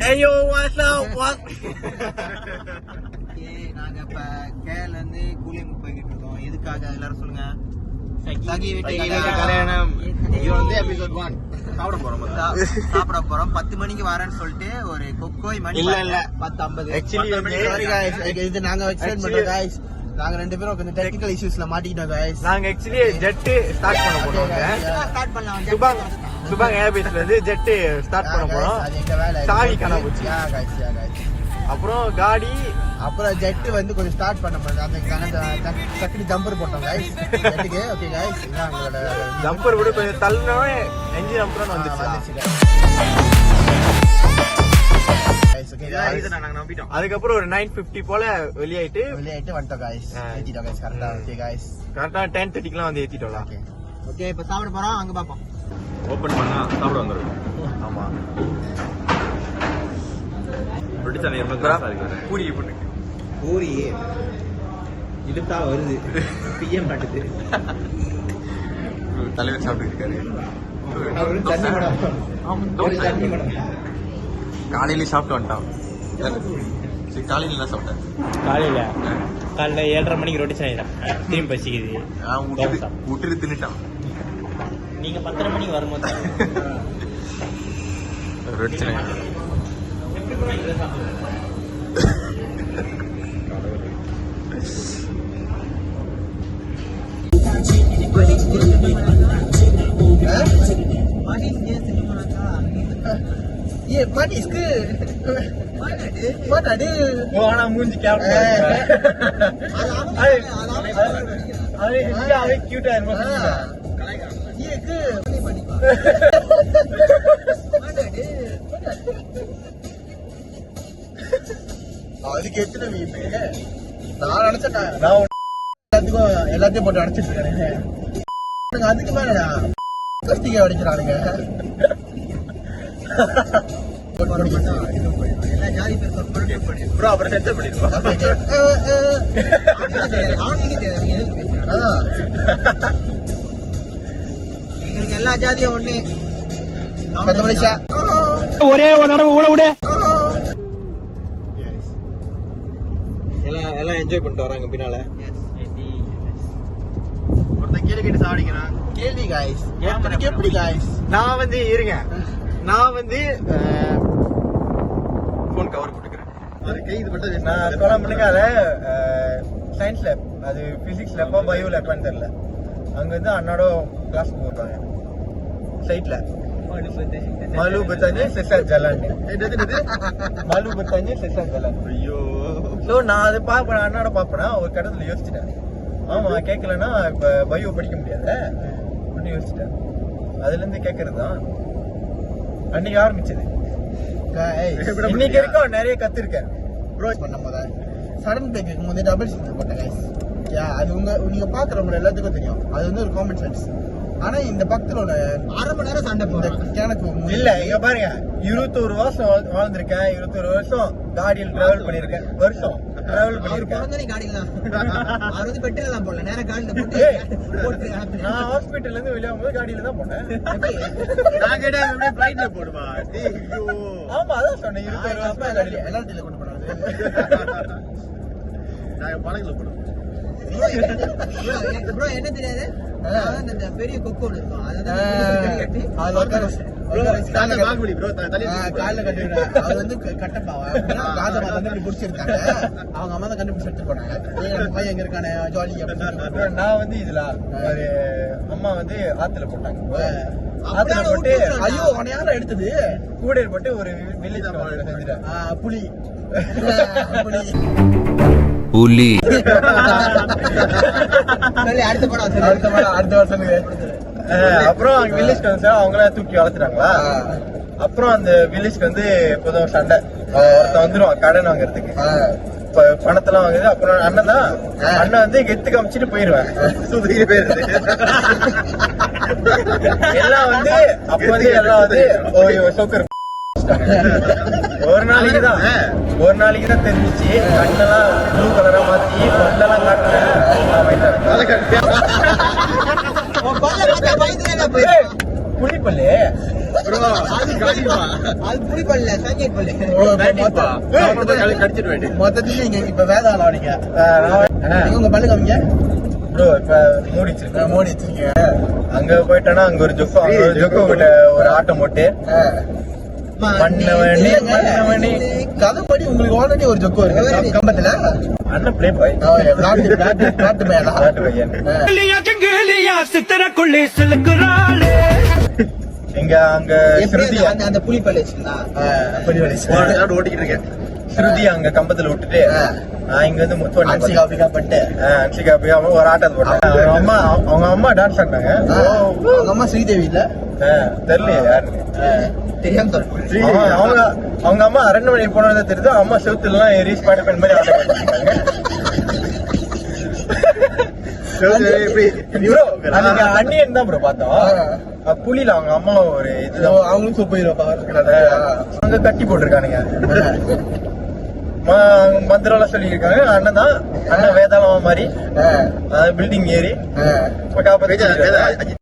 ஐயோ வாட்ஸ்அப் நாங்க இப்ப கேரள இருந்து கூலிங் போய்கிட்டு இருக்கோம். எதுக்காக எல்லாரும் சொல்லுங்க. சகி வீட்டு கல்யாணம். இது வந்து எபிசோட் 1 சாப்பிட போறோம். 10 மணிக்கு வரேன்னு சொல்லிட்டு ஒரு கொக்கோய் மணி இல்ல 10:50. ஆக்சுவலி இது நாங்க எக்ஸ்பிளைன் பண்றோம் गाइस. நாங்க ரெண்டு பேரும் கொஞ்சம் டெக்னிக்கல் இஷ்யூஸ்ல மாட்டிக்கிட்டோம் गाइस. நாங்க ஆக்சுவலி ஜெட் ஸ்டார்ட் பண்ண போறோம். ஸ்டார்ட் பண்ணலாம். சுபாங் ஏர்பேஸ்ல இருந்து ஜெட் ஸ்டார்ட் பண்ண போறோம். அது எங்க வேலை. சாவி காணாம போச்சு. गाइस. அப்புறம் காடி அப்புறம் ஜெட் வந்து கொஞ்சம் ஸ்டார்ட் பண்ண போறோம். அந்த டக்குனு ஜம்பர் போட்டோம் गाइस. ஜெட்டுக்கு okay guys. இதான் உங்களோட ஜம்பர் விட கொஞ்சம் தள்ளினவே என்ஜின் அப்புறம் வந்துச்சு. அதுக்கப்புறம் ஒரு 9:50 போல வெளியாயிட்டு வந்துட்டோம் गाइस. ஏத்திட்டோம் गाइस. கரெக்ட்டா ஓகே गाइस. கரெக்ட்டா 10:30க்குலாம் வந்து ஏத்திட்டோம்ல. ஓகே இப்ப சாப்பிட போறோம். அங்க பாப்போம். ஓபன் பண்ணா சாப்பிட வந்துரும். ஆமா. ரொட்டி சாணி இருந்தா பூரி பண்ணு. பூரி இழுத்தா வருது. பிய மாட்டுது. தலைவர் சாப்பிட்டு இருக்காரு. காலையில சாப்பிட்டு வந்துட்டான். காலையில என்ன சாப்பிட்டேன்? காலையில 7:30 மணிக்கு ரொட்டி சாணிடா. திரும்பி பசிக்குது. விட்டுட்டு தின்னுட்டான். நீங்க 10:30 மணிக்கு வரும்போது ரொட்டி சாணி மணிஸ்க்கு மாட்டாடு ஆனா மூஞ்சி கேப் அது கியூட்டா இருக்கும். அதுக்கு எத்தனை வீட்டு நான் நினைச்சேன் எல்லாத்தையும் போட்டு அடைச்சிட்டு இருக்கேன். அதுக்கு மேல கஸ்திகை அடிக்கிறானுங்க. அப்புறம் செட் பண்ணிடுவோம். எங்களுக்கு எல்லா ஜாதியும் ஒண்ணு. ஒரே ஒரு தடவை ஊட விட எல்லாம் என்ஜாய் பண்ணிட்டு வராங்க பின்னால. ஒருத்தன் கேள்வி கேட்டு சாப்பிடுறான். கேள்வி गाइस. எப்படி गाइस? நான் வந்து இருங்க. நான் வந்து போன் கவர் போட்டுக்கிறேன். அது கை இது மட்டும் நான் கொலை பண்ணுக்காத சயின்ஸ் லேப், அது பிசிக்ஸ் லேப்பா பயோ லேப்பான்னு தெரியல. அங்க வந்து அண்ணாட கிளாஸ் போடுறாங்க சைட்ல. மாலு பத்தானே செசா ஜலான். மாலு பத்தானே செசா ஜலான். ஐயோ. ஸோ நான் அது பார்ப்பேன், அண்ணாட பார்ப்பேனா ஒரு கடத்துல யோசிச்சுட்டேன். ஆமா கேட்கலன்னா இப்ப பயோ படிக்க முடியாது அப்படின்னு யோசிச்சுட்டேன். அதுல இருந்து கேட்கறது தான் அன்னைக்கு ஆரம்பிச்சது. இன்னைக்கு இருக்கும் நிறைய கத்துருக்கேன். பண்ணும்போது சடன் பிரேக் இருக்கும்போது டபுள் சிக்னல் போட்டேன் गाइस. அது நீங்க பாக்குறவங்க எல்லாத்துக்கும் தெரியும். அது வந்து ஒரு காமன் சென்ஸ். ஆனா இந்த பக்கத்துல ஒரு 1/2 மணி நேரம் சண்டை போடுறேன். எனக்கு இல்ல இங்க பாருங்க, 21 வருஷம் வாழ்ந்திருக்கேன். 21 வருஷம் காடியில் டிராவல் பண்ணிருக்கேன். பெட்ரோல் தான் போடல, நேரம் காடியில போட்டு நான் ஹாஸ்பிட்டல்ல இருந்து வெளியே போகும்போது காடியில தான் போனேன். நான் கேட்டா பிளைட்ல போடுவா. ஆமா அதான் சொன்னேன். 21 வருஷமா காடியில எல்லாத்தையும் கொண்டு போனாங்க. நான் படகுல போடுவேன். என்ன தெரியாது, பெரிய கொக்கு ஒண்ணு இருக்கும். அது வந்து கட்டப்பாவா ராஜமா வந்து பிடிச்சிருக்காங்க. அவங்க அம்மா தான் கண்டுபிடிச்சு எடுத்து போனாங்க. பையன் எங்க இருக்கான ஜாலி அப்படின்னு. நான் வந்து இதுல ஒரு அம்மா வந்து ஆத்துல போட்டாங்க. ஆத்துல போட்டு ஐயோ உன யாரும் எடுத்தது கூடையில் போட்டு ஒரு வில்லேஜ் புலி புலி அடுத்த வருஷம். அப்புறம் அங்க வில்லேஜ்க்கு வந்து அவங்கள தூக்கி வளர்த்துட்டாங்களா. அப்புறம் அந்த வில்லேஜ்க்கு வந்து பொதுவாக சண்டை ஒருத்தன் வந்துடும் கடன் வாங்குறதுக்கு. பணத்தெல்லாம் வாங்குது. அப்புறம் அண்ணன் தான் அண்ணன் வந்து கெத்து காமிச்சிட்டு போயிருவேன். எல்லாம் வந்து அப்போதைக்கு எல்லாம் வந்து சோக்கர் ஒரு நாளைக்கு தான் தெரிஞ்சிச்சு. கண்ணெல்லாம் ப்ளூ கலரா மாத்தி பொண்ணெல்லாம் காட்டுறேன். புலிப்பல்லு அது புடி பண்ணல சஞ்சய் பல்லு கடிச்சிட்டு போயிட்டு மொத்தத்துல நீங்க இப்ப வேதாளம் ஆனீங்க உங்க பல்லு காமிங்க ப்ரோ இப்ப மூடிச்சு மோடி வச்சிருக்கீங்க அங்க போயிட்டேன்னா அங்க ஒரு ஜொக்கு கிட்ட ஒரு ஆட்டம் போட்டு மன்னவனே மன்னவனே கதைப்படி உங்களுக்கு ஆல்ரெடி ஒரு ஜொக்கு இருக்கு கம்பத்துல அண்ணன் பிளே பாய் நாட்டு மேலா நாட்டு பையன் சித்திரக்குள்ளே சிலுக்குறாளே இங்க அங்க ஸ்ருதி அந்த புலி பல்லு வச்சுங்களா ஓட்டிக்கிட்டு இருக்கேன் ஸ்ருதி அங்க கம்பத்துல விட்டுட்டு நான் இங்க வந்து முத்து அன்சிகா பிக்கப் பண்ணிட்டு அன்சிகா போய் அவன் ஒரு ஆட்டத்தை போட்டாங்க அவங்க அம்மா டான்ஸ் ஆடினாங்க அவங்க அம்மா ஸ்ரீதேவி இல்ல தெரியல யாருன்னு தெரியாம அவங்க அம்மா அரண்மனை போனதை தெரியுது அம்மா செவுத்துல எல்லாம் ஏறி ஸ்பைடர்மேன் மாதிரி ஆட்டம் பண்ணிருக்காங்க அண்ணியன் தான் ப்ரோ பார்த்தோம் புலியில அவங்க அம்மா ஒரு இதுதான் அவங்களும் சூப்பர் அங்க கட்டி போட்டிருக்கானுங்க மந்திரம் சொல்லியிருக்காங்க அண்ணன் தான் அண்ணன் வேதாளமா மாதிரி பில்டிங் ஏறி அந்த